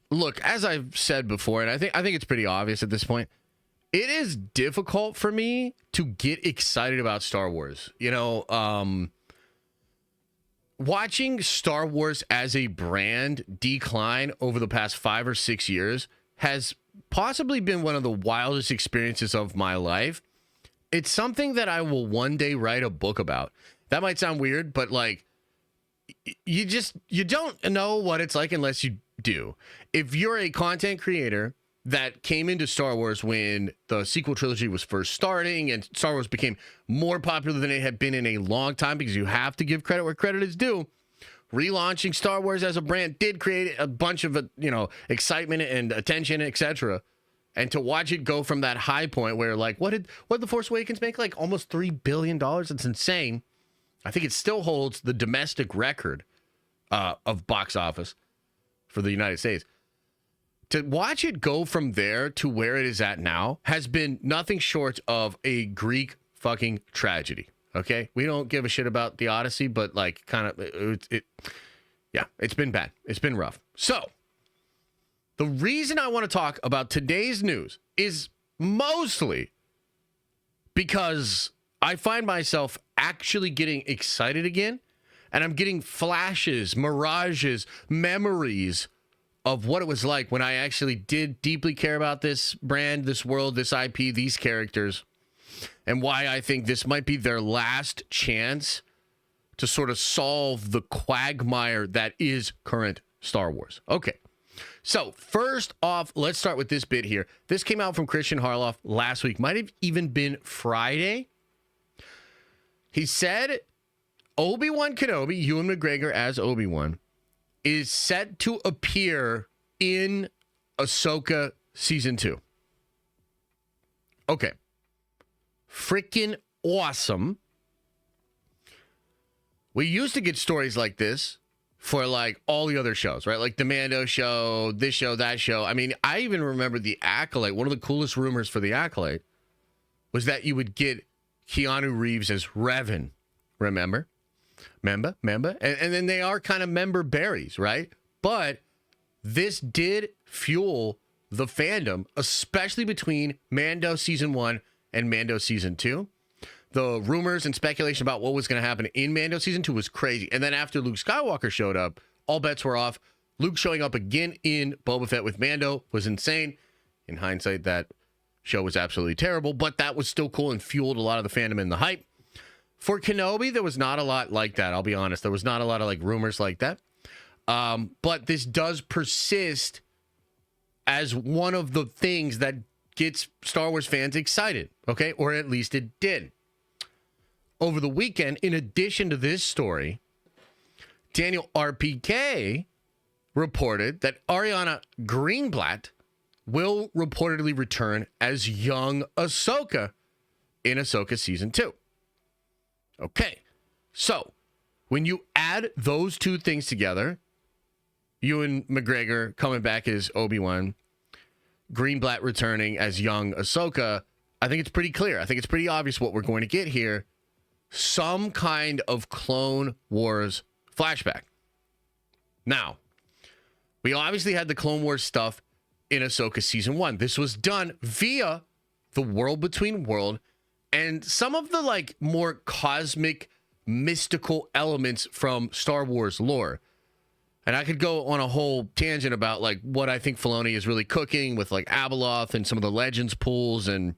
look, as I've said before, and I think it's pretty obvious at this point, it is difficult for me to get excited about Star Wars. Watching Star Wars as a brand decline over the past 5 or 6 years has possibly been one of the wildest experiences of my life. It's something that I will one day write a book about. That might sound weird, but like, you don't know what it's like unless you do. If you're a content creator that came into Star Wars when the sequel trilogy was first starting and Star Wars became more popular than it had been in a long time, because you have to give credit where credit is due. Relaunching Star Wars as a brand did create a bunch of, excitement and attention, etc. And to watch it go from that high point where, like, what did The Force Awakens make? Like almost $3 billion. It's insane. I think it still holds the domestic record of box office for the United States. To watch it go from there to where it is at now has been nothing short of a Greek fucking tragedy. Okay? We don't give a shit about the Odyssey, but like it's been bad. It's been rough. So, the reason I want to talk about today's news is mostly because I find myself actually getting excited again, and I'm getting flashes, mirages, memories of what it was like when I actually did deeply care about this brand, this world, this IP, these characters, and why I think this might be their last chance to sort of solve the quagmire that is current Star Wars. Okay, so first off, let's start with this bit here. This came out from Christian Harloff last week, might have even been Friday. He said Obi-Wan Kenobi, Ewan McGregor as Obi-Wan, is set to appear in Ahsoka Season 2. Okay. Freaking awesome. We used to get stories like this for like all the other shows, right? Like the Mando show, this show, that show. I mean, I even remember the Acolyte. One of the coolest rumors for the Acolyte was that you would get Keanu Reeves as Revan. Remember? And then they are kind of member berries, right? But this did fuel the fandom, especially between Mando Season 1 and Mando Season 2. The rumors and speculation about what was going to happen in Mando Season 2 was crazy. And then after Luke Skywalker showed up, all bets were off. Luke showing up again in Boba Fett with Mando was insane. In hindsight, that show was absolutely terrible, but that was still cool and fueled a lot of the fandom and the hype. For Kenobi, there was not a lot like that, I'll be honest. There was not a lot of like rumors like that. But this does persist as one of the things that gets Star Wars fans excited, okay? Or at least it did. Over the weekend, in addition to this story, Daniel RPK reported that Ariana Greenblatt will reportedly return as young Ahsoka in Ahsoka Season 2. Okay, so when you add those two things together, Ewan McGregor coming back as Obi-Wan, Greenblatt returning as young Ahsoka, I think it's pretty clear. I think it's pretty obvious what we're going to get here. Some kind of Clone Wars flashback. Now, we obviously had the Clone Wars stuff in Ahsoka Season 1. This was done via the World Between World and some of the like more cosmic, mystical elements from Star Wars lore. And I could go on a whole tangent about like what I think Filoni is really cooking with like Abeloth and some of the Legends pools, and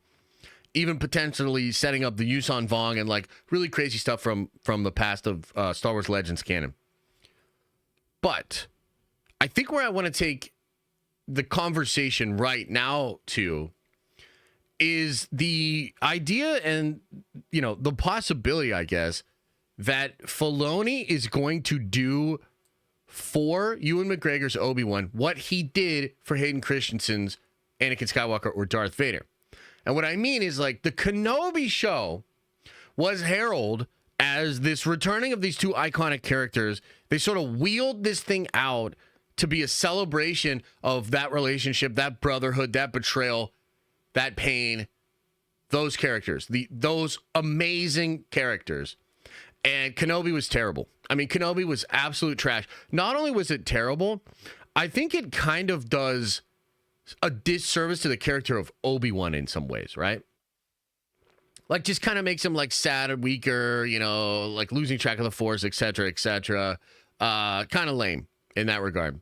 even potentially setting up the Yuuzhan Vong and like really crazy stuff from the past of Star Wars Legends canon. But I think where I want to take the conversation right now to is the idea and, the possibility, I guess, that Filoni is going to do for Ewan McGregor's Obi-Wan what he did for Hayden Christensen's Anakin Skywalker or Darth Vader. And what I mean is, like, the Kenobi show was heralded as this returning of these two iconic characters. They sort of wheeled this thing out to be a celebration of that relationship, that brotherhood, that betrayal, that pain, those characters, those amazing characters. And Kenobi was terrible. I mean, Kenobi was absolute trash. Not only was it terrible, I think it kind of does a disservice to the character of Obi-Wan in some ways, right? Like, just kind of makes him, like, sad and weaker, you know, like losing track of the Force, etc., etc. Kind of lame in that regard.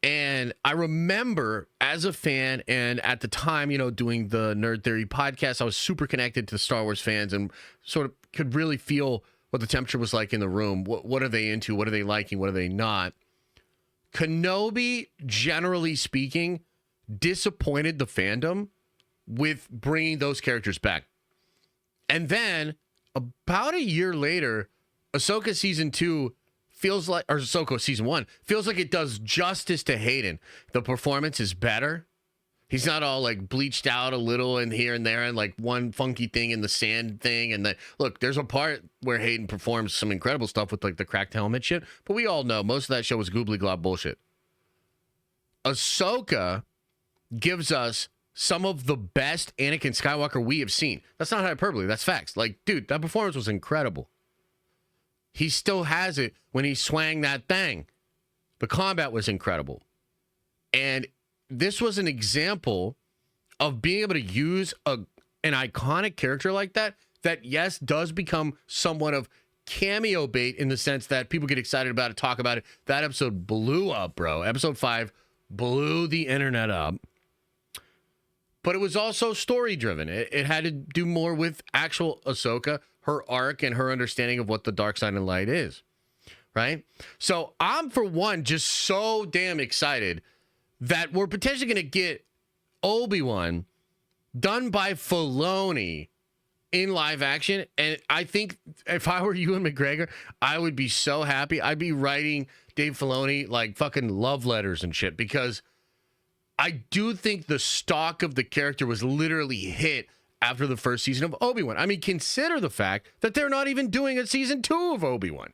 And I remember as a fan and at the time, you know, doing the Nerd Theory podcast, I was super connected to Star Wars fans and sort of could really feel what the temperature was like in the room. What are they into? What are they liking? What are they not? Kenobi, generally speaking, disappointed the fandom with bringing those characters back. And then about a year later, Ahsoka season 2 feels like, or Ahsoka season 1 feels like it does justice to Hayden. The performance is better. He's not all like bleached out a little and here and there and like one funky thing in the sand thing. And look, there's a part where Hayden performs some incredible stuff with like the cracked helmet shit, but we all know most of that show was goobly glob bullshit. Ahsoka gives us some of the best Anakin Skywalker we have seen. That's not hyperbole. That's facts. Like, dude, that performance was incredible. He still has it when he swang that thing. The combat was incredible. And this was an example of being able to use an iconic character like that, yes, does become somewhat of cameo bait in the sense that people get excited about it, talk about it. That episode blew up, bro. Episode 5 blew the internet up. But it was also story-driven. It had to do more with actual Ahsoka, her arc, and her understanding of what the dark side and light is, right? So I'm, for one, just so damn excited that we're potentially going to get Obi-Wan done by Filoni in live action. And I think if I were Ewan McGregor, I would be so happy. I'd be writing Dave Filoni like fucking love letters and shit, because I do think the stock of the character was literally hit after the first season of Obi-Wan. I mean, consider the fact that they're not even doing a season 2 of Obi-Wan.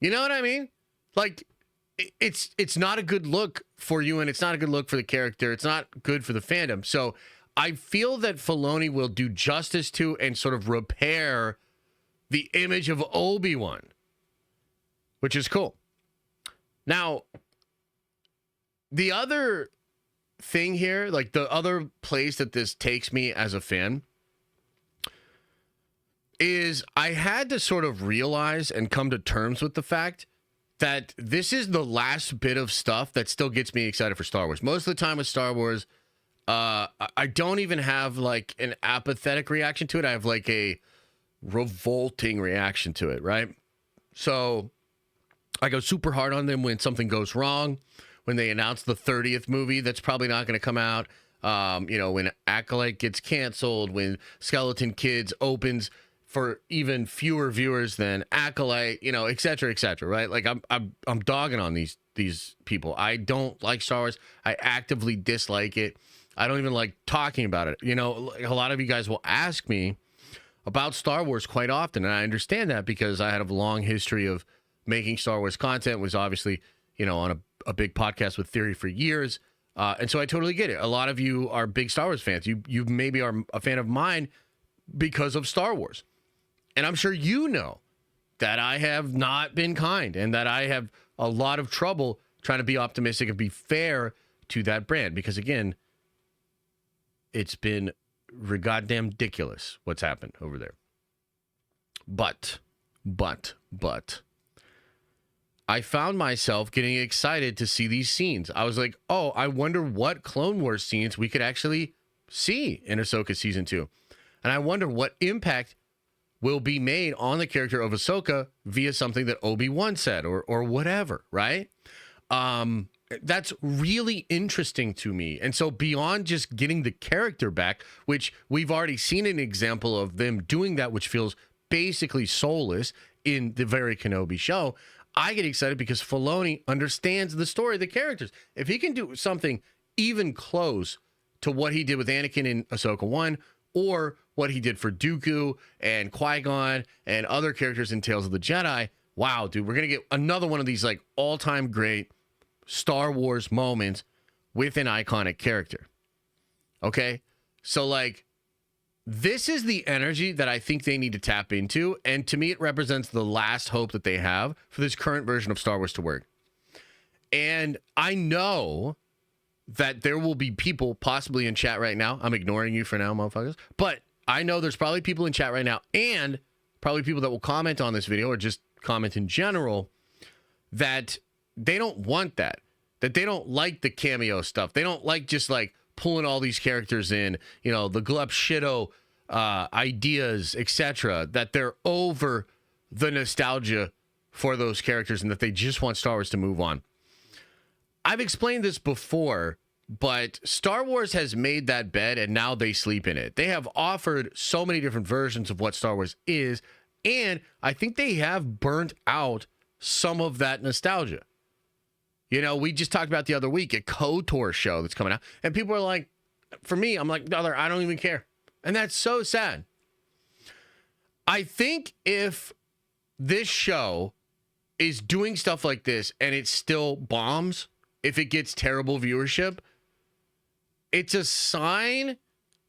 You know what I mean? Like, it's not a good look for you, and it's not a good look for the character. It's not good for the fandom. So I feel that Filoni will do justice to and sort of repair the image of Obi-Wan, which is cool. Now, the other thing here, like the other place that this takes me as a fan, is I had to sort of realize and come to terms with the fact that this is the last bit of stuff that still gets me excited for Star Wars. Most of the time with Star Wars, I don't even have like an apathetic reaction to it. I have like a revolting reaction to it, right? So I go super hard on them when something goes wrong, when they announce the 30th movie that's probably not going to come out, when Acolyte gets canceled, when Skeleton Kids opens for even fewer viewers than Acolyte, et cetera, right? Like I'm dogging on these people. I don't like Star Wars. I actively dislike it. I don't even like talking about it. A lot of you guys will ask me about Star Wars quite often, and I understand that because I had a long history of making Star Wars content, was obviously, on a big podcast with Theory for years. And so I totally get it. A lot of you are big Star Wars fans. You maybe are a fan of mine because of Star Wars. And I'm sure you know that I have not been kind and that I have a lot of trouble trying to be optimistic and be fair to that brand. Because again, it's been goddamn ridiculous what's happened over there. But I found myself getting excited to see these scenes. I was like, oh, I wonder what Clone Wars scenes we could actually see in Ahsoka Season 2. And I wonder what impact will be made on the character of Ahsoka via something that Obi-Wan said or whatever, right? That's really interesting to me. And so beyond just getting the character back, which we've already seen an example of them doing that, which feels basically soulless in the very Kenobi show, I get excited because Filoni understands the story of the characters. If he can do something even close to what he did with Anakin in Ahsoka 1, or what he did for Dooku and Qui-Gon and other characters in Tales of the Jedi, wow, dude, we're going to get another one of these like all-time great Star Wars moments with an iconic character. Okay? So like, this is the energy that I think they need to tap into. And to me, it represents the last hope that they have for this current version of Star Wars to work. And I know that there will be people possibly in chat right now. I'm ignoring you for now, motherfuckers. But I know there's probably people in chat right now and probably people that will comment on this video or just comment in general that they don't want that they don't like the cameo stuff. They don't like just like pulling all these characters in, you know, the glup shitto ideas, etc. That they're over the nostalgia for those characters and that they just want Star Wars to move on. I've explained this before, but Star Wars has made that bed and now they sleep in it. They have offered so many different versions of what Star Wars is, and I think they have burnt out some of that nostalgia. You know, we just talked about the other week a KOTOR show that's coming out, and people are like, for me, I'm like, brother, I don't even care. And that's so sad. I think if this show is doing stuff like this and it still bombs, if it gets terrible viewership, it's a sign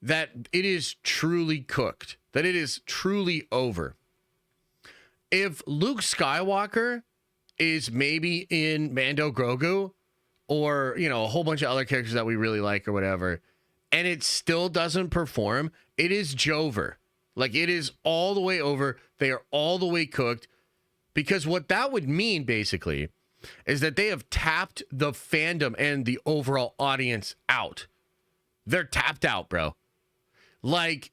that it is truly cooked, that it is truly over. If Luke Skywalker is maybe in Mando Grogu or, you know, a whole bunch of other characters that we really like or whatever, and it still doesn't perform, it is Jover. Like, it is all the way over. They are all the way cooked. Because what that would mean, basically, is that they have tapped the fandom and the overall audience out. They're tapped out, bro. Like,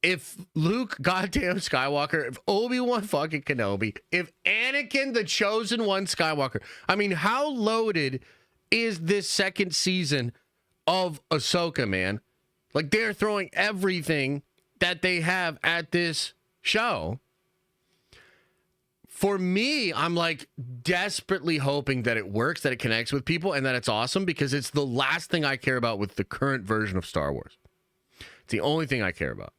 if Luke goddamn Skywalker, if Obi-Wan fucking Kenobi, if Anakin the Chosen One Skywalker, I mean, how loaded is this second season of Ahsoka, man? Like, they're throwing everything that they have at this show. For me, I'm like desperately hoping that it works, that it connects with people, and that it's awesome, because it's the last thing I care about with the current version of Star Wars. It's the only thing I care about.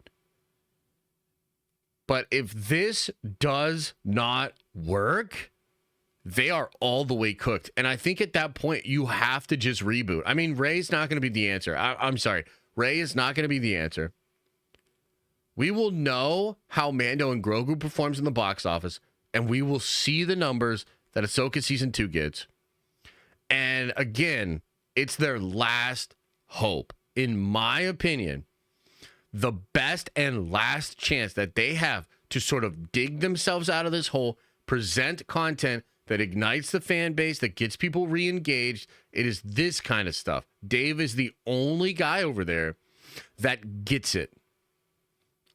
But if this does not work, they are all the way cooked. And I think at that point, you have to just reboot. I mean, Rey's not going to be the answer. I'm sorry. Rey is not going to be the answer. We will know how Mando and Grogu performs in the box office, and we will see the numbers that Ahsoka Season 2 gets. And again, it's their last hope. In my opinion, the best and last chance that they have to sort of dig themselves out of this hole, present content that ignites the fan base, that gets people re-engaged. It is this kind of stuff. Dave is the only guy over there that gets it.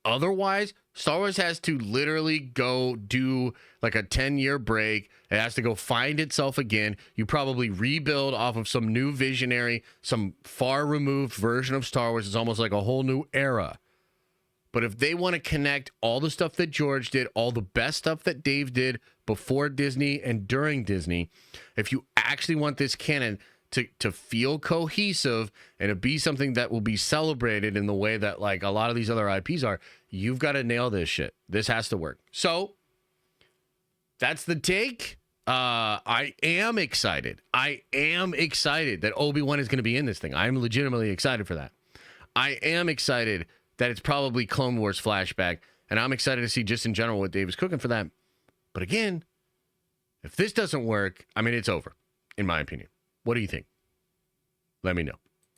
Otherwise, Star Wars has to literally go do like a 10-year break. It has to go find itself again. You probably rebuild off of some new visionary, some far-removed version of Star Wars. It's almost like a whole new era. But if they want to connect all the stuff that George did, all the best stuff that Dave did before Disney and during Disney, if you actually want this canon to feel cohesive and to be something that will be celebrated in the way that like a lot of these other IPs are, you've got to nail this shit. This has to work. So that's the take. I am excited. I am excited that Obi-Wan is going to be in this thing. I'm legitimately excited for that. I am excited that it's probably Clone Wars flashback, and I'm excited to see just in general what Dave is cooking for that. But again, if this doesn't work, I mean, it's over, in my opinion. What do you think? Let me know.